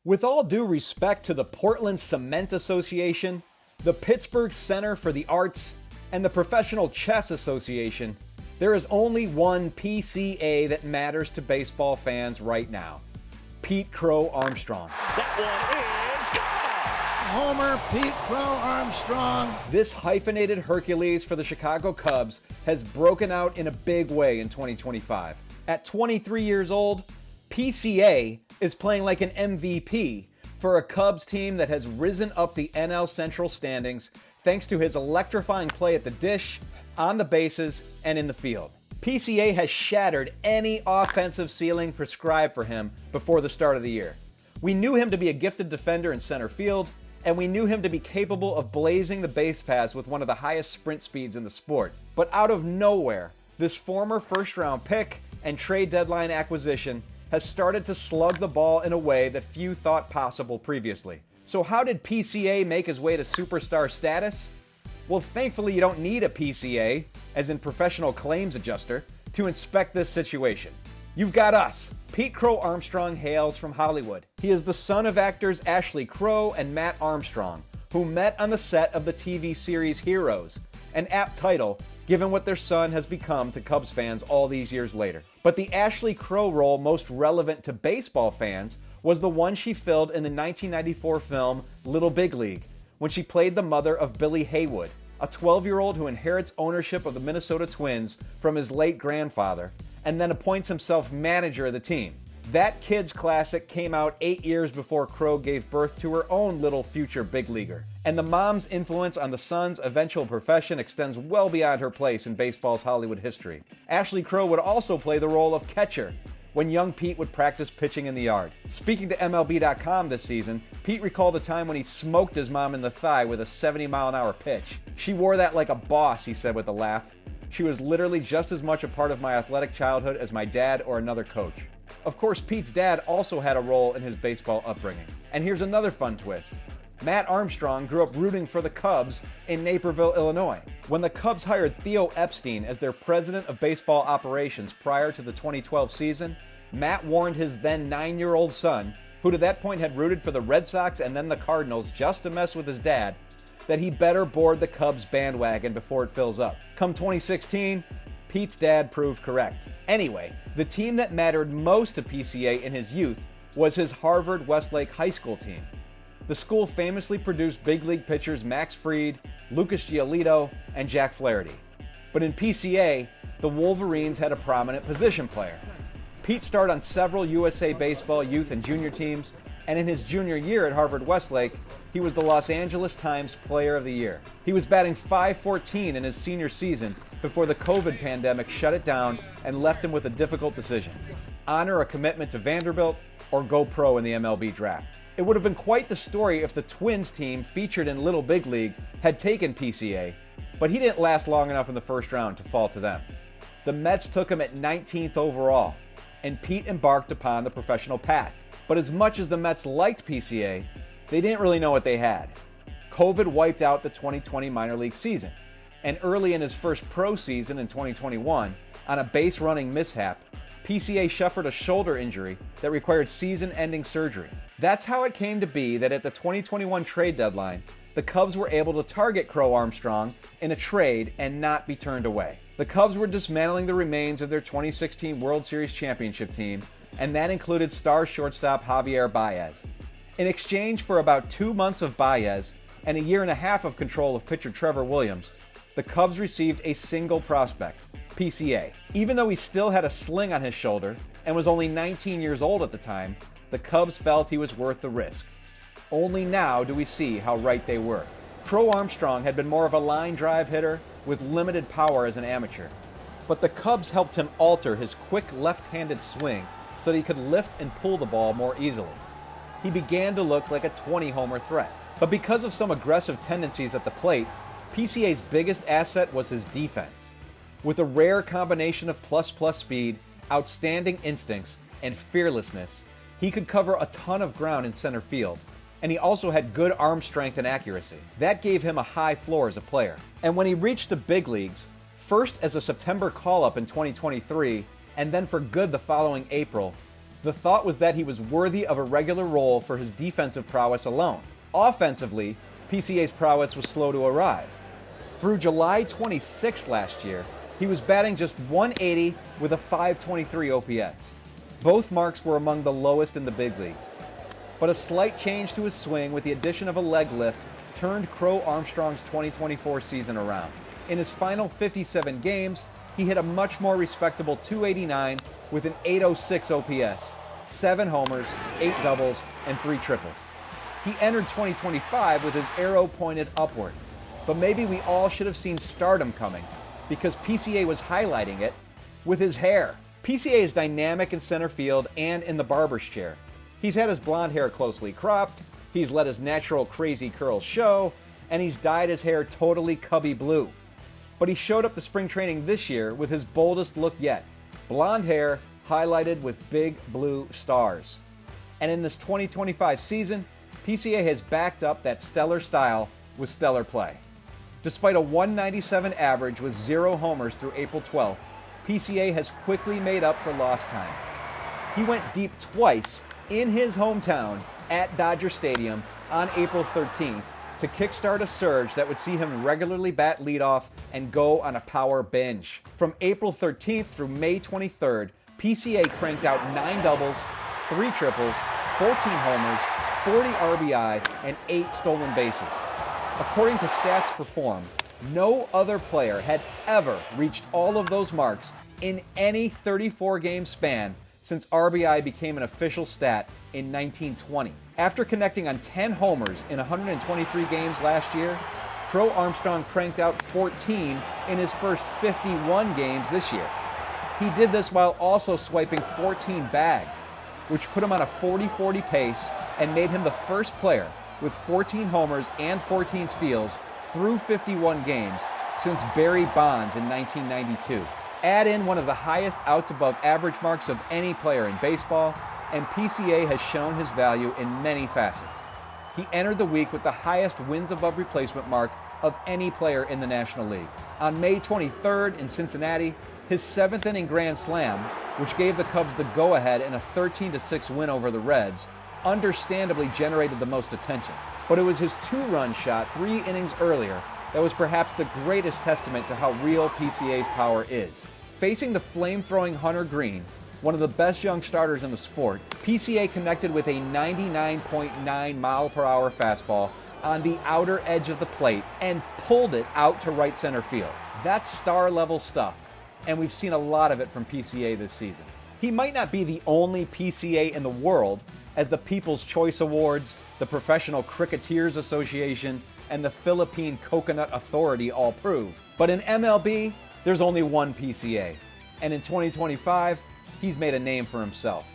With all due respect to the Portland Cement Association, the Pittsburgh Center for the Arts, and the Professional Chess Association, there is only one PCA that matters to baseball fans right now: Pete Crow-Armstrong. That one is gone! Homer Pete Crow-Armstrong. This hyphenated Hercules for the Chicago Cubs has broken out in a big way in 2025. At 23 years old, PCA is playing like an MVP for a Cubs team that has risen up the NL Central standings thanks to his electrifying play at the dish, on the bases, and in the field. PCA has shattered any offensive ceiling prescribed for him before the start of the year. We knew him to be a gifted defender in center field, and we knew him to be capable of blazing the base paths with one of the highest sprint speeds in the sport. But out of nowhere, this former first-round pick and trade deadline acquisition has started to slug the ball in a way that few thought possible previously. So how did PCA make his way to superstar status? Well, thankfully you don't need a PCA, as in professional claims adjuster, to inspect this situation. You've got us. Pete Crow-Armstrong hails from Hollywood. He is the son of actors Ashley Crow and Matt Armstrong, who met on the set of the TV series Heroes, an apt title given what their son has become to Cubs fans all these years later. But the Ashley Crow role most relevant to baseball fans was the one she filled in the 1994 film Little Big League, when she played the mother of Billy Haywood, a 12-year-old who inherits ownership of the Minnesota Twins from his late grandfather, and then appoints himself manager of the team. That kid's classic came out 8 years before Crow gave birth to her own little future big leaguer. And the mom's influence on the son's eventual profession extends well beyond her place in baseball's Hollywood history. Ashley Crow would also play the role of catcher when young Pete would practice pitching in the yard. Speaking to MLB.com this season, Pete recalled a time when he smoked his mom in the thigh with a 70-mile-an-hour pitch. "She wore that like a boss," he said with a laugh. "She was literally just as much a part of my athletic childhood as my dad or another coach." Of course, Pete's dad also had a role in his baseball upbringing. And here's another fun twist. Matt Armstrong grew up rooting for the Cubs in Naperville, Illinois. When the Cubs hired Theo Epstein as their president of baseball operations prior to the 2012 season, Matt warned his then 9-year-old son, who to that point had rooted for the Red Sox and then the Cardinals just to mess with his dad, that he better board the Cubs bandwagon before it fills up. Come 2016, Pete's dad proved correct. Anyway, the team that mattered most to PCA in his youth was his Harvard Westlake High School team. The school famously produced big league pitchers Max Fried, Lucas Giolito, and Jack Flaherty. But in PCA, the Wolverines had a prominent position player. Pete starred on several USA Baseball youth and junior teams, and in his junior year at Harvard Westlake, he was the Los Angeles Times Player of the Year. He was batting .514 in his senior season before the COVID pandemic shut it down and left him with a difficult decision: honor a commitment to Vanderbilt or go pro in the MLB draft. It would have been quite the story if the Twins team featured in Little Big League had taken PCA, but he didn't last long enough in the first round to fall to them. The Mets took him at 19th overall, and Pete embarked upon the professional path. But as much as the Mets liked PCA, they didn't really know what they had. COVID wiped out the 2020 minor league season, and early in his first pro season in 2021, on a base-running mishap, PCA suffered a shoulder injury that required season-ending surgery. That's how it came to be that at the 2021 trade deadline, the Cubs were able to target Crow-Armstrong in a trade and not be turned away. The Cubs were dismantling the remains of their 2016 World Series championship team, and that included star shortstop Javier Baez. In exchange for about 2 months of Baez and a year and a half of control of pitcher Trevor Williams, the Cubs received a single prospect, PCA. Even though he still had a sling on his shoulder and was only 19 years old at the time, the Cubs felt he was worth the risk. Only now do we see how right they were. Crow-Armstrong had been more of a line drive hitter with limited power as an amateur, but the Cubs helped him alter his quick left-handed swing so that he could lift and pull the ball more easily. He began to look like a 20-homer threat. But because of some aggressive tendencies at the plate, PCA's biggest asset was his defense. With a rare combination of plus-plus speed, outstanding instincts, and fearlessness, he could cover a ton of ground in center field, and he also had good arm strength and accuracy. That gave him a high floor as a player. And when he reached the big leagues, first as a September call-up in 2023, and then for good the following April, The thought was that he was worthy of a regular role for his defensive prowess alone. Offensively, PCA's prowess was slow to arrive. Through July 26 last year, he was batting just .180 with a .523 OPS. Both marks were among the lowest in the big leagues. But a slight change to his swing with the addition of a leg lift turned Crow-Armstrong's 2024 season around. In his final 57 games, he hit a much more respectable .289 with an .806 OPS, 7 homers, 8 doubles, and 3 triples. He entered 2025 with his arrow pointed upward, but maybe we all should have seen stardom coming because PCA was highlighting it with his hair. PCA is dynamic in center field and in the barber's chair. He's had his blonde hair closely cropped, he's let his natural crazy curls show, and he's dyed his hair totally cubby blue. But he showed up to spring training this year with his boldest look yet. Blonde hair highlighted with big blue stars. And in this 2025 season, PCA has backed up that stellar style with stellar play. Despite a .197 average with 0 homers through April 12th, PCA has quickly made up for lost time. He went deep twice in his hometown at Dodger Stadium on April 13th to kickstart a surge that would see him regularly bat leadoff and go on a power binge. From April 13th through May 23rd, PCA cranked out 9 doubles, 3 triples, 14 homers, 40 RBI, and 8 stolen bases. According to Stats Perform, no other player had ever reached all of those marks in any 34-game span since RBI became an official stat in 1920. After connecting on 10 homers in 123 games last year, Crow-Armstrong cranked out 14 in his first 51 games this year. He did this while also swiping 14 bags, which put him on a 40-40 pace and made him the first player with 14 homers and 14 steals through 51 games since Barry Bonds in 1992. Add in one of the highest outs above average marks of any player in baseball, and PCA has shown his value in many facets. He entered the week with the highest wins above replacement mark of any player in the National League. On May 23rd in Cincinnati, his 7th inning grand slam, which gave the Cubs the go-ahead in a 13-6 win over the Reds, understandably generated the most attention. But it was his 2-run shot 3 innings earlier that was perhaps the greatest testament to how real PCA's power is. Facing the flame-throwing Hunter Green, one of the best young starters in the sport, PCA connected with a 99.9 mile per hour fastball on the outer edge of the plate and pulled it out to right center field. That's star-level stuff, and we've seen a lot of it from PCA this season. He might not be the only PCA in the world, as the People's Choice Awards, the Professional Cricketers Association, and the Philippine Coconut Authority all prove. But in MLB, there's only one PCA, and in 2025, he's made a name for himself.